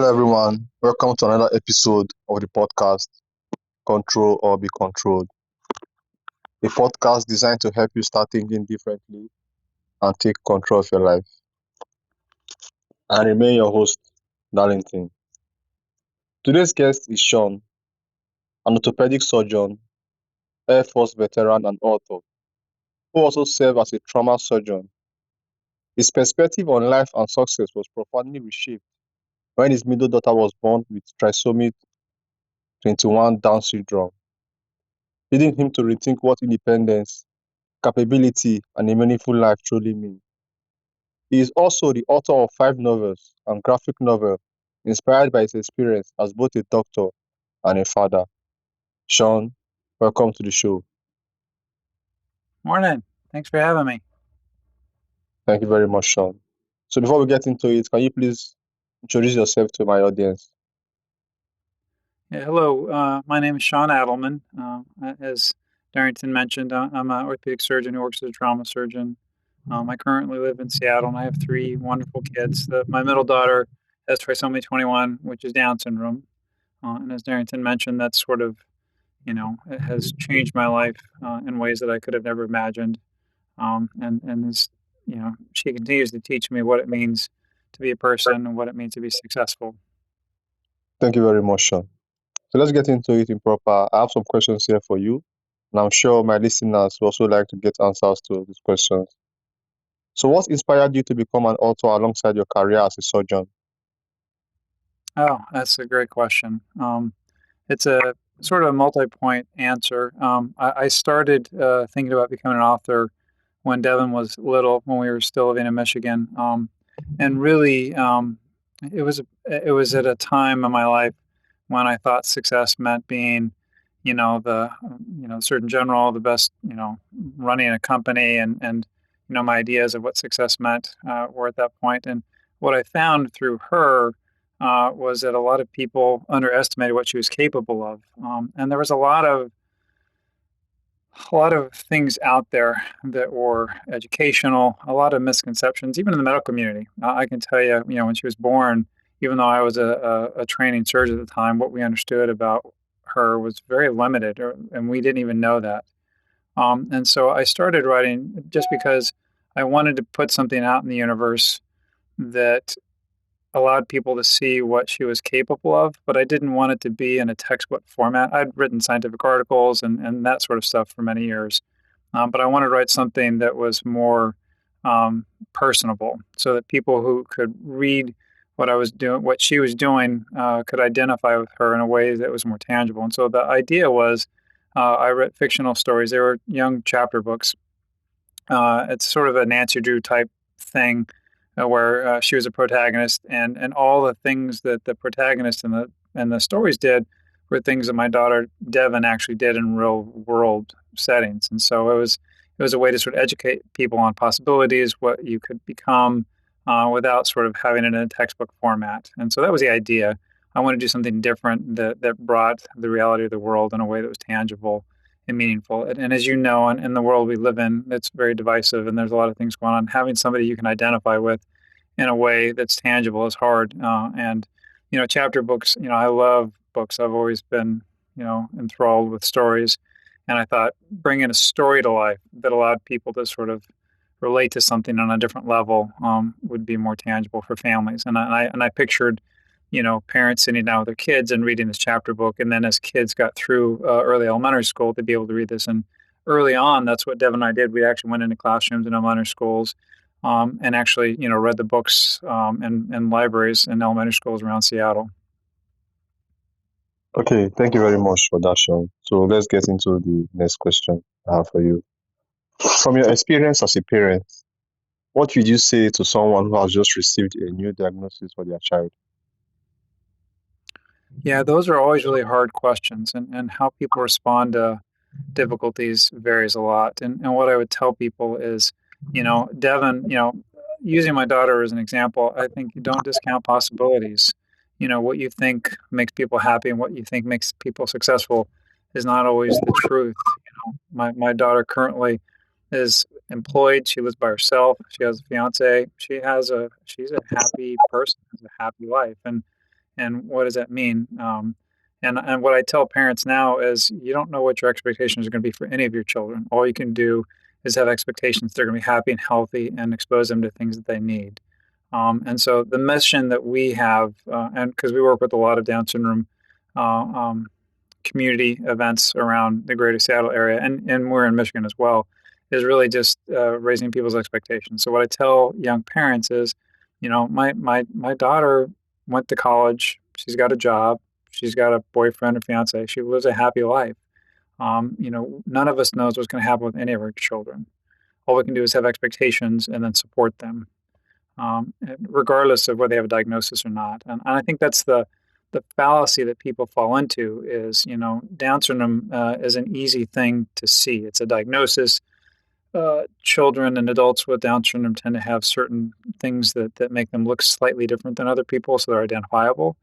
Hello, everyone. Welcome to another episode of the podcast, Control or Be Controlled, a podcast designed to help you start thinking differently and take control of your life. I remain your host, Darlington. Today's guest is Sean, an orthopedic surgeon, Air Force veteran, and author, who also served as a trauma surgeon. His perspective on life and success was profoundly reshaped when his middle daughter was born with trisomy 21 Down syndrome, leading him to rethink what independence, capability, and a meaningful life truly mean. He is also the author of 5 novels and graphic novel inspired by his experience as both a doctor and a father. Sean, welcome to the show. Morning. Thanks for having me. Thank you very much, Sean. So before we get into it, can you please introduce yourself to my audience? Yeah, hello. My name is Sean Adelman. As Darrington mentioned, I'm an orthopedic surgeon who works as a trauma surgeon. I currently live in Seattle, and I have 3 wonderful kids. My middle daughter has trisomy 21, which is Down syndrome. And as Darrington mentioned, that's sort of, it has changed my life in ways that I could have never imagined. And she continues to teach me what it means to be a person and what it means to be successful. Thank you very much, Sean. So let's get into it in proper. I have some questions here for you, and I'm sure my listeners will also like to get answers to these questions. So what inspired you to become an author alongside your career as a surgeon? Oh, that's a great question. It's a sort of a multi-point answer. I started thinking about becoming an author when Devin was little, when we were still living in Michigan, and really, it was at a time in my life when I thought success meant being, the Surgeon General, the best, running a company, and my ideas of what success meant were at that point. And what I found through her was that a lot of people underestimated what she was capable of, and there was a lot of things out there that were educational, a lot of misconceptions, even in the medical community. I can tell you, when she was born, even though I was a training surgeon at the time, what we understood about her was very limited, and we didn't even know that. And so I started writing just because I wanted to put something out in the universe that allowed people to see what she was capable of, but I didn't want it to be in a textbook format. I'd written scientific articles and that sort of stuff for many years, but I wanted to write something that was more personable, so that people who could read what I was doing, what she was doing, could identify with her in a way that was more tangible. And so the idea was, I read fictional stories. They were young chapter books. It's sort of a Nancy Drew type thing, where she was a protagonist, and all the things that the protagonist and the stories did were things that my daughter Devin actually did in real world settings. And so it was a way to sort of educate people on possibilities, what you could become, without sort of having it in a textbook format. And so that was the idea. I want to do something different that brought the reality of the world in a way that was tangible and meaningful. And as you know, in the world we live in, it's very divisive, and there's a lot of things going on. Having somebody you can identify with in a way that's tangible is hard. And chapter books. I love books. I've always been enthralled with stories, and I thought bringing a story to life that allowed people to sort of relate to something on a different level would be more tangible for families. And I pictured parents sitting down with their kids and reading this chapter book. And then as kids got through early elementary school, to be able to read this. And early on, that's what Dev and I did. We actually went into classrooms in elementary schools, and actually, read the books in libraries in elementary schools around Seattle. Okay, thank you very much for that, Sean. So let's get into the next question I have for you. From your experience as a parent, what would you say to someone who has just received a new diagnosis for their child? Yeah, those are always really hard questions, and how people respond to difficulties varies a lot. And what I would tell people is, Devin, using my daughter as an example, I think you don't discount possibilities. What you think makes people happy and what you think makes people successful is not always the truth. My daughter currently is employed. She lives by herself. She has a fiance. She's a happy person, has a happy life. And and what does that mean? And what I tell parents now is you don't know what your expectations are going to be for any of your children. All you can do is have expectations they're going to be happy and healthy and expose them to things that they need. And so the mission that we have, and because we work with a lot of Down syndrome uh, um, community events around the greater Seattle area, and we're in Michigan as well, is really just raising people's expectations. So what I tell young parents is, my daughter went to college, she's got a job, she's got a boyfriend or fiance, she lives a happy life. None of us knows what's going to happen with any of our children. All we can do is have expectations and then support them, regardless of whether they have a diagnosis or not. And I think that's the fallacy that people fall into is, Down syndrome is an easy thing to see. It's a diagnosis. Children and adults with Down syndrome tend to have certain things that make them look slightly different than other people, so they're identifiable.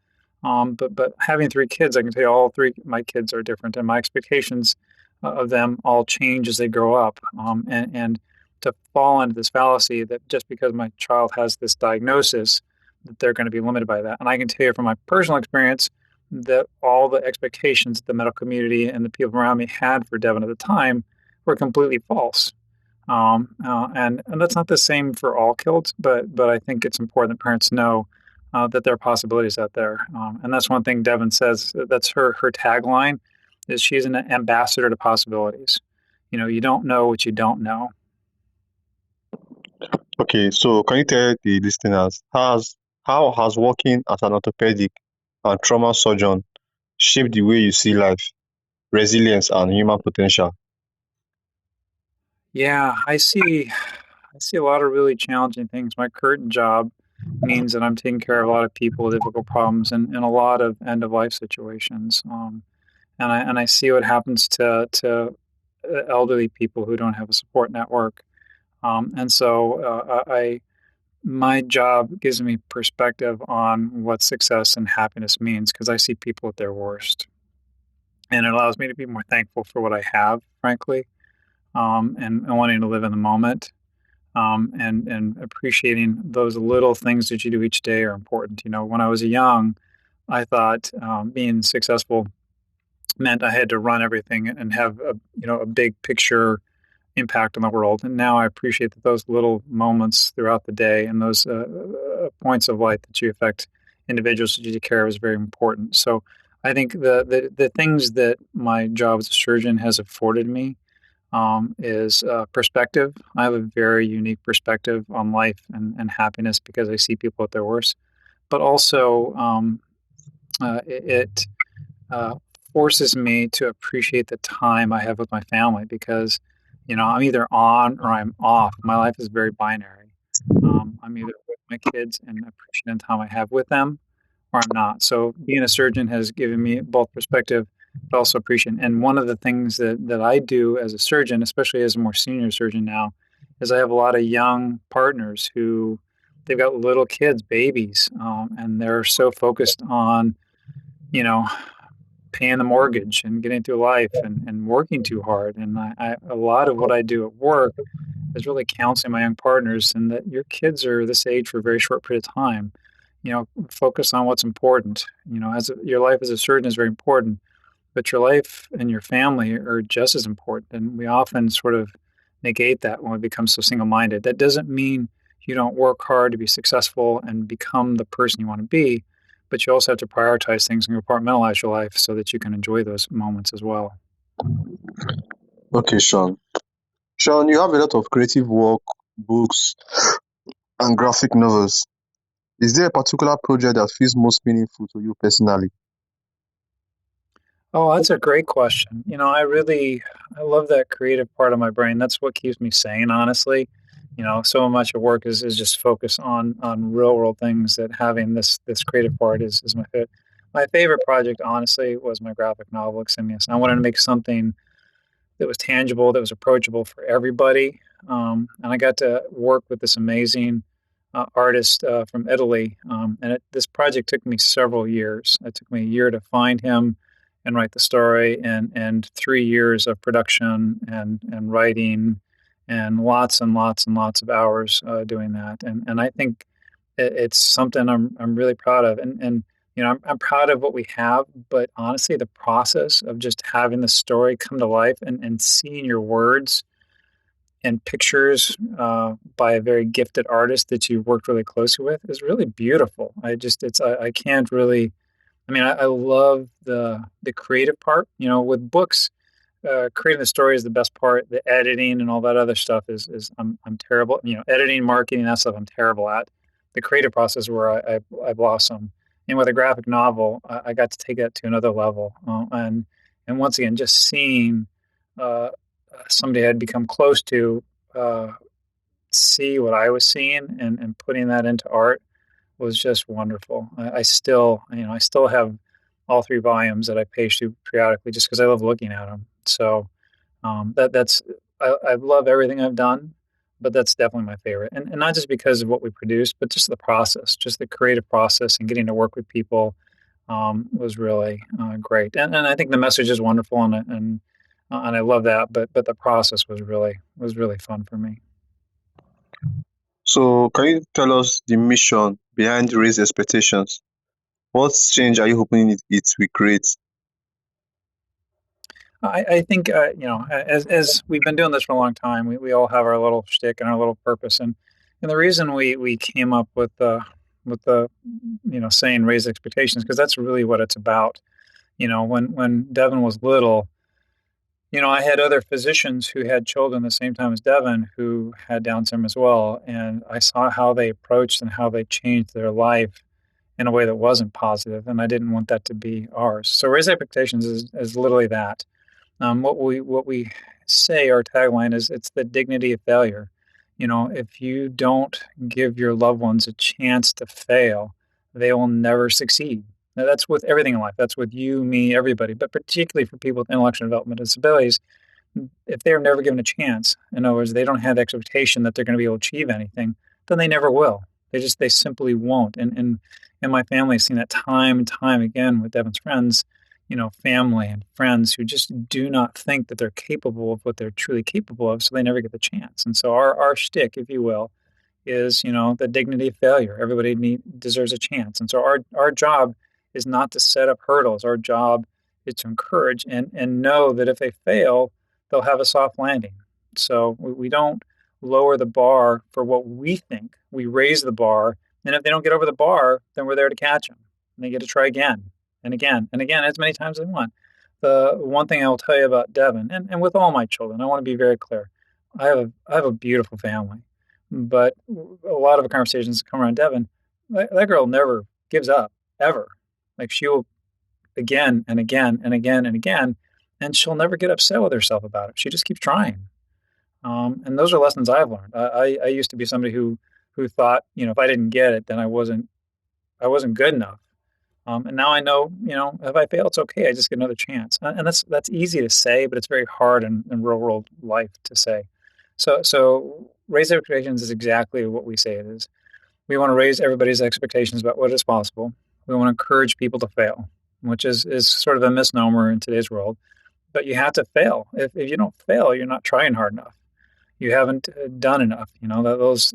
But having three kids, I can tell you all three my kids are different, and my expectations of them all change as they grow up. And to fall into this fallacy that just because my child has this diagnosis, that they're going to be limited by that. And I can tell you from my personal experience that all the expectations that the medical community and the people around me had for Devin at the time were completely false. And that's not the same for all kids, but I think it's important that parents know that there are possibilities out there. And that's one thing Devin says. That's her tagline, is she's an ambassador to possibilities. You don't know what you don't know. Okay, so can you tell the listeners how has working as an orthopedic and trauma surgeon shaped the way you see life, resilience, and human potential? Yeah, I see a lot of really challenging things. My current job means that I'm taking care of a lot of people with difficult problems and a lot of end of life situations. And I see what happens to elderly people who don't have a support network. And so my job gives me perspective on what success and happiness means because I see people at their worst, and it allows me to be more thankful for what I have, frankly, and wanting to live in the moment. And appreciating those little things that you do each day are important. When I was young, I thought being successful meant I had to run everything and have a big picture impact on the world. And now I appreciate that those little moments throughout the day and those points of light that you affect individuals that you take care of is very important. So I think the things that my job as a surgeon has afforded me is perspective. I have a very unique perspective on life and happiness because I see people at their worst. But also, it uh, forces me to appreciate the time I have with my family because, I'm either on or I'm off. My life is very binary. I'm either with my kids and appreciating the time I have with them, or I'm not. So being a surgeon has given me both perspective, but also appreciation. And one of the things that I do as a surgeon, especially as a more senior surgeon now, is I have a lot of young partners who they've got little kids, babies, and they're so focused on, you know, paying the mortgage and getting through life and working too hard. And a lot of what I do at work is really counseling my young partners and that your kids are this age for a very short period of time. Focus on what's important. Your life as a surgeon is very important, but your life and your family are just as important. And we often sort of negate that when we become so single minded. That doesn't mean you don't work hard to be successful and become the person you want to be, but you also have to prioritize things and compartmentalize your life so that you can enjoy those moments as well. Okay, Sean. Sean, you have a lot of creative work, books, and graphic novels. Is there a particular project that feels most meaningful to you personally? Oh, that's a great question. I love that creative part of my brain. That's what keeps me sane, honestly. So much of work is just focus on real world things that having this creative part is my favorite project, honestly, was my graphic novel, Eximius. I wanted to make something that was tangible, that was approachable for everybody. And I got to work with this amazing artist from Italy. This project took me several years. It took me a year to find him and write the story, and 3 years of production and writing, and lots and lots and lots of hours doing that. And I think it's something I'm really proud of. And I'm proud of what we have, but honestly, the process of just having the story come to life and seeing your words and pictures by a very gifted artist that you worked really closely with is really beautiful. I can't really, I love the creative part, with books. Creating the story is the best part. The editing and all that other stuff is I'm terrible. Editing, marketing, that stuff I'm terrible at. The creative process where I blossom. And with a graphic novel, I got to take that to another level. And once again, just seeing uh, somebody I had become close to uh, see what I was seeing and putting that into art was just wonderful. I still have all three volumes that I page through periodically just because I love looking at them. So I love everything I've done, but that's definitely my favorite. And not just because of what we produce, but just the process, just the creative process and getting to work with people was really great. And I think the message is wonderful, and I love that. But the process was really fun for me. So, can you tell us the mission behind Raise Expectations? What change are you hoping it will create? I think as we've been doing this for a long time, we all have our little shtick and our little purpose, and the reason we came up with the saying raise expectations because that's really what it's about. When Devin was little, I had other physicians who had children the same time as Devin who had Down syndrome as well, and I saw how they approached and how they changed their life in a way that wasn't positive, and I didn't want that to be ours. So raise expectations is literally that. What we say, our tagline is it's the dignity of failure. If you don't give your loved ones a chance to fail, they will never succeed. Now, that's with everything in life. That's with you, me, everybody, but particularly for people with intellectual development disabilities, if they're never given a chance, in other words, they don't have the expectation that they're going to be able to achieve anything, then they never will. They simply won't. And my family has seen that time and time again with Devin's friends, family and friends who just do not think that they're capable of what they're truly capable of, so they never get the chance. And so our shtick, if you will, is the dignity of failure. Everybody deserves a chance, and so our job is not to set up hurdles. Our job is to encourage and know that if they fail, they'll have a soft landing. So we don't lower the bar for what we think. We raise the bar, and if they don't get over the bar, then we're there to catch them. And they get to try again and again and again as many times as they want. The one thing I will tell you about Devin, and with all my children, I want to be very clear. I have a beautiful family, but a lot of the conversations that come around Devin, that girl never gives up ever. Like she will again and again and again and again, and she'll never get upset with herself about it. She just keeps trying. And those are lessons I've learned. I used to be somebody who thought, if I didn't get it, then I wasn't good enough. And now I know, if I fail, it's okay. I just get another chance. And that's easy to say, but it's very hard in real world life to say. So raise expectations is exactly what we say it is. We want to raise everybody's expectations about what is possible. We want to encourage people to fail, which is sort of a misnomer in today's world. But you have to fail. If you don't fail, you're not trying hard enough. You haven't done enough. Those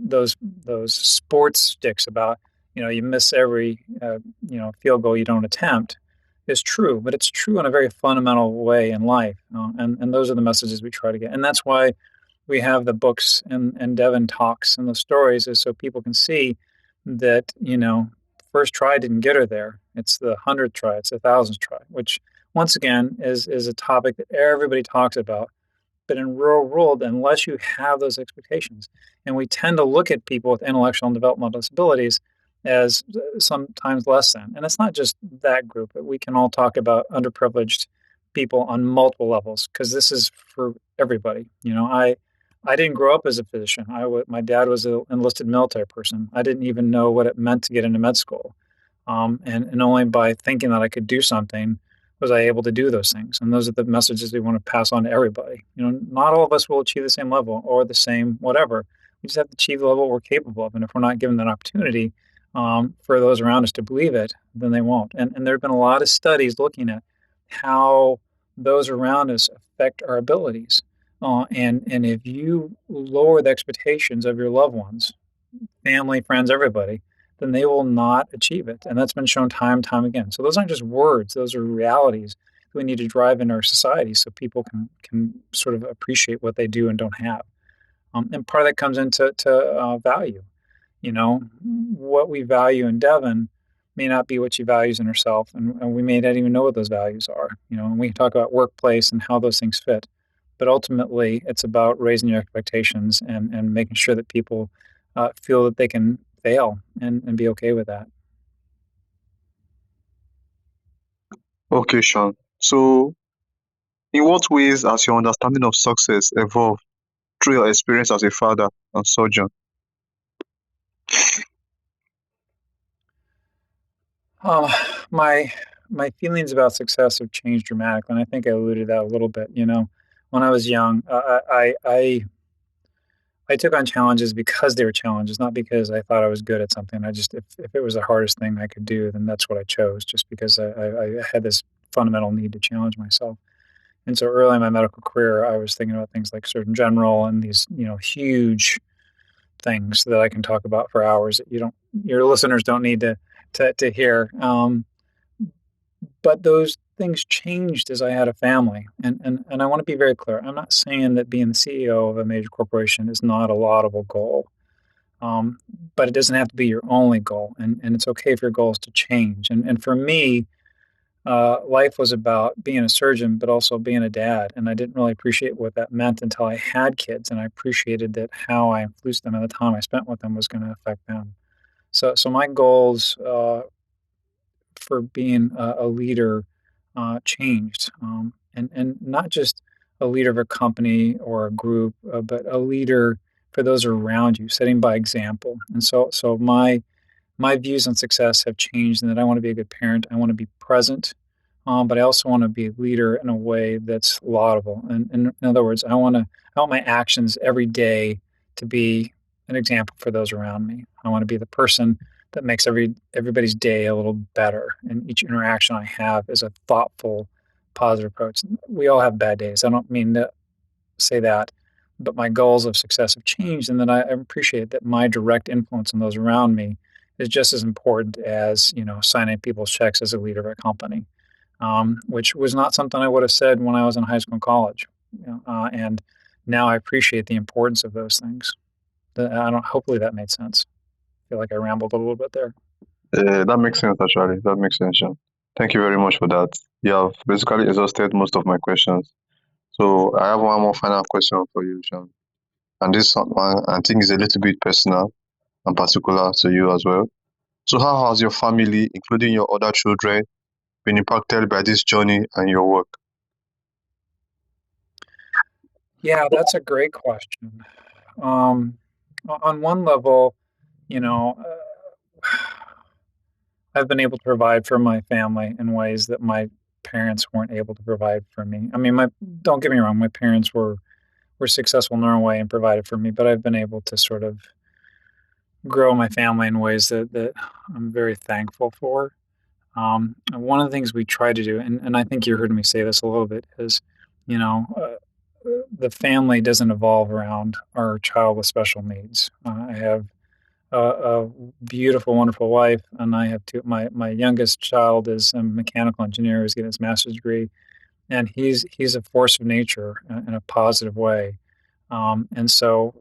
sports sticks about you miss every field goal you don't attempt is true, but it's true in a very fundamental way in life. And those are the messages we try to get. And that's why we have the books and Devin talks and the stories is so people can see that, first try didn't get her there. It's the 100th try, it's the 1,000th try, which once again is a topic that everybody talks about. But in real world, unless you have those expectations, and we tend to look at people with intellectual and developmental disabilities as sometimes less than. And it's not just that group, but we can all talk about underprivileged people on multiple levels because this is for everybody. I didn't grow up as a physician. My dad was an enlisted military person. I didn't even know what it meant to get into med school. And only by thinking that I could do something was I able to do those things. And those are the messages we want to pass on to everybody. Not all of us will achieve the same level or the same whatever. We just have to achieve the level we're capable of. And if we're not given that opportunity for those around us to believe it, then they won't. And there have been a lot of studies looking at how those around us affect our abilities. And if you lower the expectations of your loved ones, family, friends, everybody, then they will not achieve it. And that's been shown time and time again. So those aren't just words, those are realities that we need to drive in our society so people can sort of appreciate what they do and don't have. And part of that comes into value. You know, what we value in Devon may not be what she values in herself, and we may not even know what those values are. You know, and we can talk about workplace and how those things fit, but ultimately, it's about raising your expectations and making sure that people feel that they can fail and be okay with that. Okay, Sean. So, in what ways has your understanding of success evolved through your experience as a father and surgeon? Um, my my feelings about success have changed dramatically, and I think I alluded to that a little bit. You know, when I was young, I took on challenges because they were challenges, not because I thought I was good at something. I just if it was the hardest thing I could do, then that's what I chose, just because I had this fundamental need to challenge myself. And so early in my medical career, I was thinking about things like Surgeon General and these, huge things that I can talk about for hours that your listeners don't need to hear. But those things changed as I had a family, and I want to be very clear. I'm not saying that being the CEO of a major corporation is not a laudable goal, um, but it doesn't have to be your only goal, and it's okay for your goals to change. And for me, life was about being a surgeon, but also being a dad, and I didn't really appreciate what that meant until I had kids, and I appreciated that how I influenced them and the time I spent with them was going to affect them. So my goals for being a leader changed, and not just a leader of a company or a group, but a leader for those around you, setting by example. And so my views on success have changed in that I want to be a good parent. I want to be present, but I also want to be a leader in a way that's laudable. And in other words, I want my actions every day to be an example for those around me. I want to be the person that makes everybody's day a little better. And each interaction I have is a thoughtful, positive approach. We all have bad days. I don't mean to say that, but my goals of success have changed, and that I appreciate that my direct influence on those around me is just as important as signing people's checks as a leader of a company, which was not something I would have said when I was in high school and college. And now I appreciate the importance of those things. I don't. Hopefully that made sense. I feel like I rambled a little bit there. That makes sense, actually. That makes sense, Sean. Thank you very much for that. You have basically exhausted most of my questions. So, I have one more final question for you, Sean. And this one, I think, is a little bit personal and particular to you as well. So, how has your family, including your other children, been impacted by this journey and your work? Yeah, that's a great question. Um, on one level, you know, I've been able to provide for my family in ways that my parents weren't able to provide for me. I mean, my don't get me wrong, my parents were successful in their own way and provided for me, but I've been able to sort of grow my family in ways that I'm very thankful for. And one of the things we try to do, and I think you heard me say this a little bit, is, you know, the family doesn't evolve around our child with special needs. I have a beautiful, wonderful wife, and I have two. My youngest child is a mechanical engineer who's getting his master's degree, and he's a force of nature in a positive way. And so,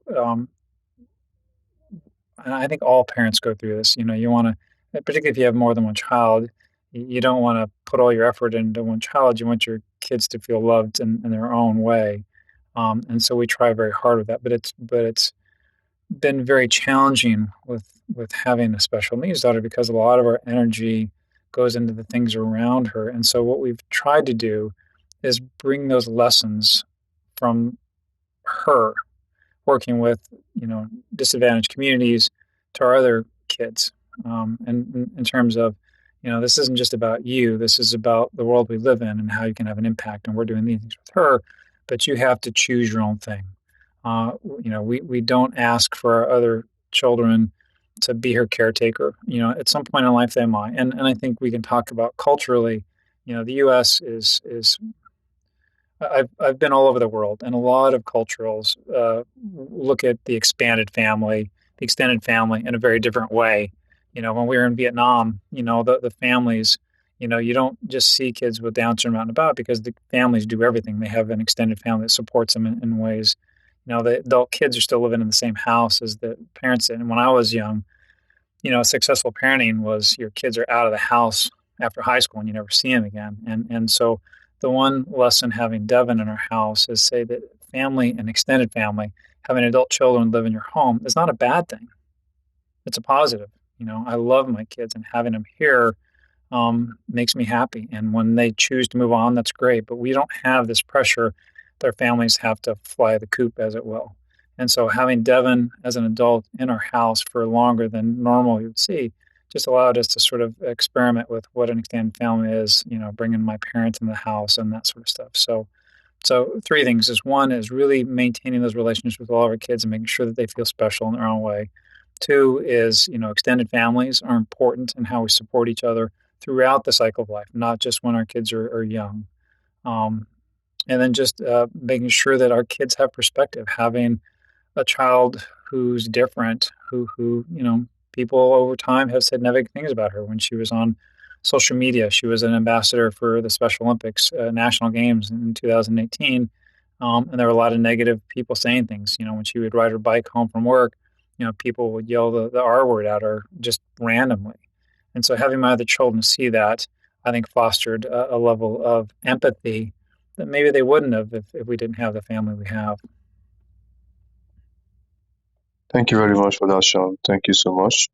and I think all parents go through this. You know, you want to, particularly if you have more than one child, you don't want to put all your effort into one child. You want your kids to feel loved in their own way. And so we try very hard with that. But it's been very challenging with having a special needs daughter because a lot of our energy goes into the things around her. And so what we've tried to do is bring those lessons from her working with disadvantaged communities to our other kids, and in terms of this isn't just about you, this is about the world we live in and how you can have an impact, and we're doing these things with her, but you have to choose your own thing. We don't ask for our other children to be her caretaker. At some point in life they might, and I think we can talk about culturally. The U.S. is I've been all over the world, and a lot of cultures look at the extended family in a very different way. When we were in Vietnam, the families, you don't just see kids with Down syndrome out and about because the families do everything. They have an extended family that supports them in ways. The adult kids are still living in the same house as the parents did. And when I was young, successful parenting was your kids are out of the house after high school and you never see them again. And so the one lesson having Devin in our house is say that family and extended family, having adult children live in your home is not a bad thing. It's a positive. I love my kids and having them here makes me happy. And when they choose to move on, that's great. But we don't have this pressure. Their families have to fly the coop, as it will. And so having Devin as an adult in our house for longer than normal you would see just allowed us to sort of experiment with what an extended family is, bringing my parents in the house and that sort of stuff. So three things is one is really maintaining those relationships with all of our kids and making sure that they feel special in their own way. Two is, extended families are important in how we support each other throughout the cycle of life, not just when our kids are young. Um, and then just making sure that our kids have perspective, having a child who's different, who people over time have said negative things about her. When she was on social media, she was an ambassador for the Special Olympics national games in 2018, and there were a lot of negative people saying things. When she would ride her bike home from work, people would yell the R word at her just randomly. And so having my other children see that, I think fostered a level of empathy that maybe they wouldn't have if we didn't have the family we have. Thank you very much for that, Sean. Thank you so much.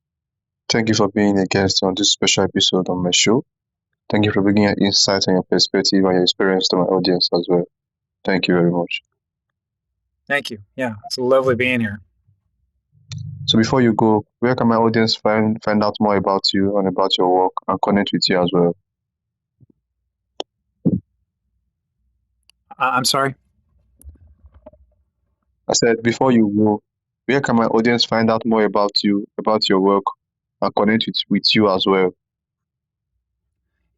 Thank you for being a guest on this special episode on my show. Thank you for bringing your insights and your perspective and your experience to my audience as well. Thank you very much. Thank you. Yeah, it's lovely being here. So before you go, where can my audience find out more about you and about your work and connect with you as well? I'm sorry. I said before you go, where can my audience find out more about you, about your work, and connect with you as well?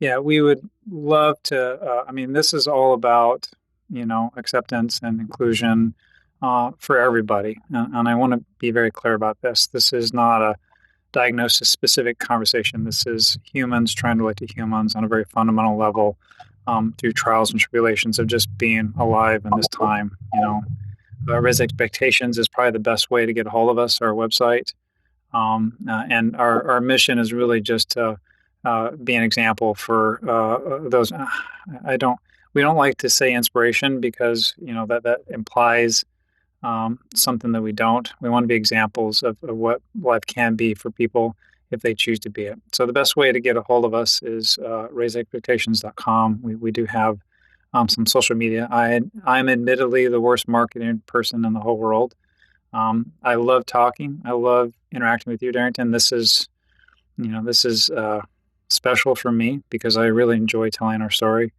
Yeah, we would love to. This is all about acceptance and inclusion for everybody, and I want to be very clear about this. This is not a diagnosis specific conversation. This is humans trying to relate to humans on a very fundamental level through trials and tribulations of just being alive in this time. Raise expectations is probably the best way to get a hold of us. Our website. And our mission is really just to be an example for those. I don't. We don't like to say inspiration because that implies something that we don't. We want to be examples of what life can be for people if they choose to be it. So the best way to get a hold of us is raiseexpectations.com. We do have some social media. I'm admittedly the worst marketing person in the whole world. I love talking. I love interacting with you, Darrington. This is special for me because I really enjoy telling our story.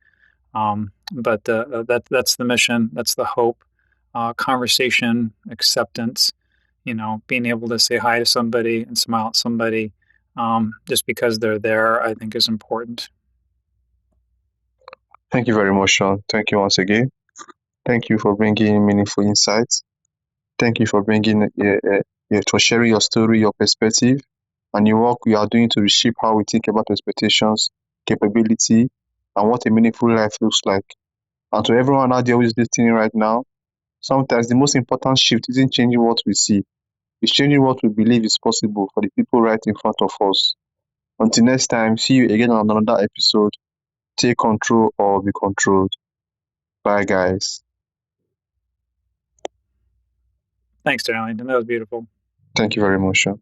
But that's the mission. That's the hope. Conversation, acceptance. Being able to say hi to somebody and smile at somebody, just because they're there, I think is important. Thank you very much, Sean. Thank you once again. Thank you for bringing meaningful insights. Thank you for bringing for sharing your story, your perspective, and your work you are doing to reshape how we think about expectations, capability, and what a meaningful life looks like. And to everyone out there who is listening right now, sometimes the most important shift isn't changing what we see, it's changing what we believe is possible for the people right in front of us. Until next time, see you again on another episode. Take control or be controlled. Bye, guys. Thanks, Darlington. That was beautiful. Thank you very much, Sean.